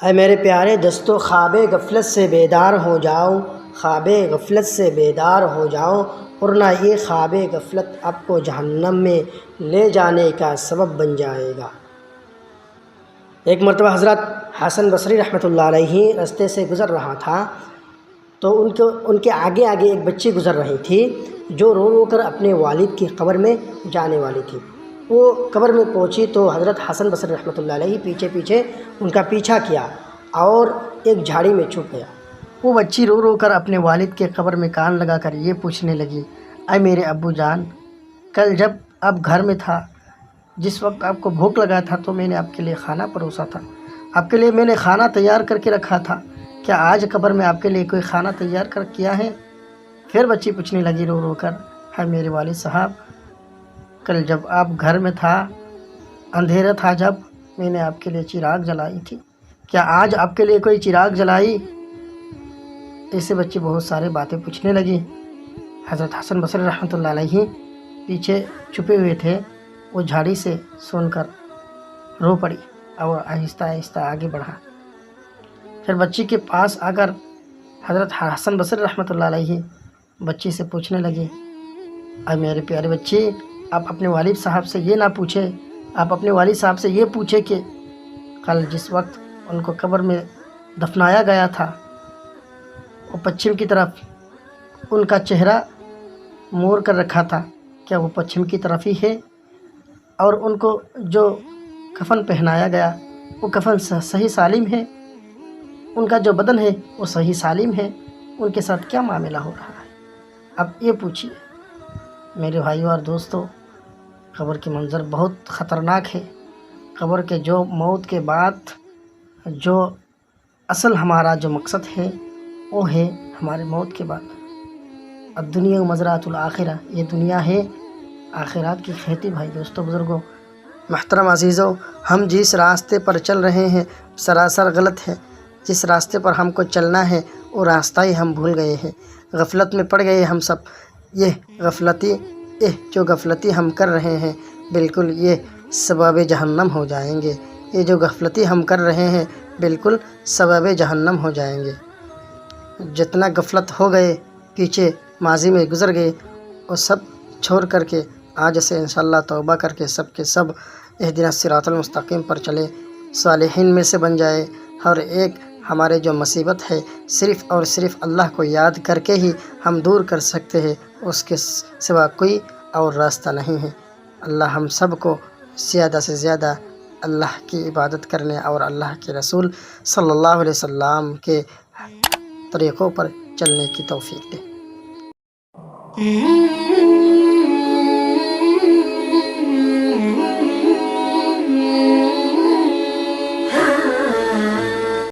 اے میرے پیارے دوستو، خواب غفلت سے بیدار ہو جاؤ، خواب غفلت سے بیدار ہو جاؤ، ورنہ یہ خواب غفلت آپ کو جہنم میں لے جانے کا سبب بن جائے گا۔ ایک مرتبہ حضرت حسن بصری رحمۃ اللہ علیہ راستے سے گزر رہا تھا، تو ان کے آگے ایک بچی گزر رہی تھی جو رو رو کر اپنے والد کی قبر میں جانے والی تھی۔ وہ قبر میں پہنچی تو حضرت حسن بصری رحمۃ اللہ علیہ پیچھے ان کا پیچھا کیا اور ایک جھاڑی میں چھپ گیا۔ وہ بچی رو رو کر اپنے والد کے قبر میں کان لگا کر یہ پوچھنے لگی، اے میرے ابو جان، کل جب آپ گھر میں تھا، جس وقت آپ کو بھوک لگا تھا تو میں نے آپ کے لیے کھانا پروسا تھا، آپ کے لیے میں نے کھانا تیار کر کے رکھا تھا، کیا آج قبر میں آپ کے لیے کوئی کھانا تیار کر کیا ہے؟ پھر بچی پوچھنے لگی رو رو کر، ہے میرے والد صاحب، کل جب آپ گھر میں تھا، اندھیرا تھا، جب میں نے آپ کے لیے چراغ جلائی تھی، کیا آج آپ کے لیے کوئی چراغ جلائی؟ ایسے بچے بہت سارے باتیں پوچھنے لگی۔ حضرت حسن بصری رحمۃ اللہ علیہ پیچھے چھپے ہوئے تھے، وہ جھاڑی سے سن کر رو پڑی اور آہستہ آہستہ آگے بڑھا۔ پھر بچی کے پاس آ کر حضرت حسن بصری رحمۃ اللہ علیہ بچی سے پوچھنے لگی، اے میرے پیارے بچی، آپ اپنے والد صاحب سے یہ نہ پوچھے، آپ اپنے والد صاحب سے یہ پوچھے کہ کل جس وقت ان کو قبر میں دفنایا گیا تھا، وہ پچھم کی طرف ان کا چہرہ موڑ کر رکھا تھا، کیا وہ پچھم کی طرف ہی ہے؟ اور ان کو جو کفن پہنایا گیا وہ کفن صحیح سالم ہے؟ ان کا جو بدن ہے وہ صحیح سالم ہے؟ ان کے ساتھ کیا معاملہ ہو رہا ہے؟ اب یہ پوچھیے۔ میرے بھائیو اور دوستو، قبر کے منظر بہت خطرناک ہے۔ قبر کے جو موت کے بعد جو اصل ہمارا جو مقصد ہے وہ ہے ہمارے موت کے بعد الدنیا مزرعۃ الآخرہ، یہ دنیا ہے آخرات کی کھیتی۔ بھائی دوستو بزرگوں، محترم عزیزو، ہم جس راستے پر چل رہے ہیں سراسر غلط ہے۔ جس راستے پر ہم کو چلنا ہے وہ راستہ ہی ہم بھول گئے ہیں، غفلت میں پڑ گئے ہم سب۔ جو غفلتی ہم کر رہے ہیں بالکل یہ سبب جہنم ہو جائیں گے۔ یہ جو غفلتی ہم کر رہے ہیں بالکل سبب جہنم ہو جائیں گے۔ جتنا غفلت ہو گئے، پیچھے ماضی میں گزر گئے، وہ سب چھوڑ کر کے آج سے انشاءاللہ توبہ کر کے سب کے سب اہدنا الصراط المستقیم پر چلے، صالحین میں سے بن جائے۔ اور ایک ہمارے جو مصیبت ہے صرف اور صرف اللہ کو یاد کر کے ہی ہم دور کر سکتے ہیں، اس کے سوا کوئی اور راستہ نہیں ہے۔ اللہ ہم سب کو زیادہ سے زیادہ اللہ کی عبادت کرنے اور اللہ کے رسول صلی اللہ علیہ وسلم کے طریقوں پر چلنے کی توفیق دے۔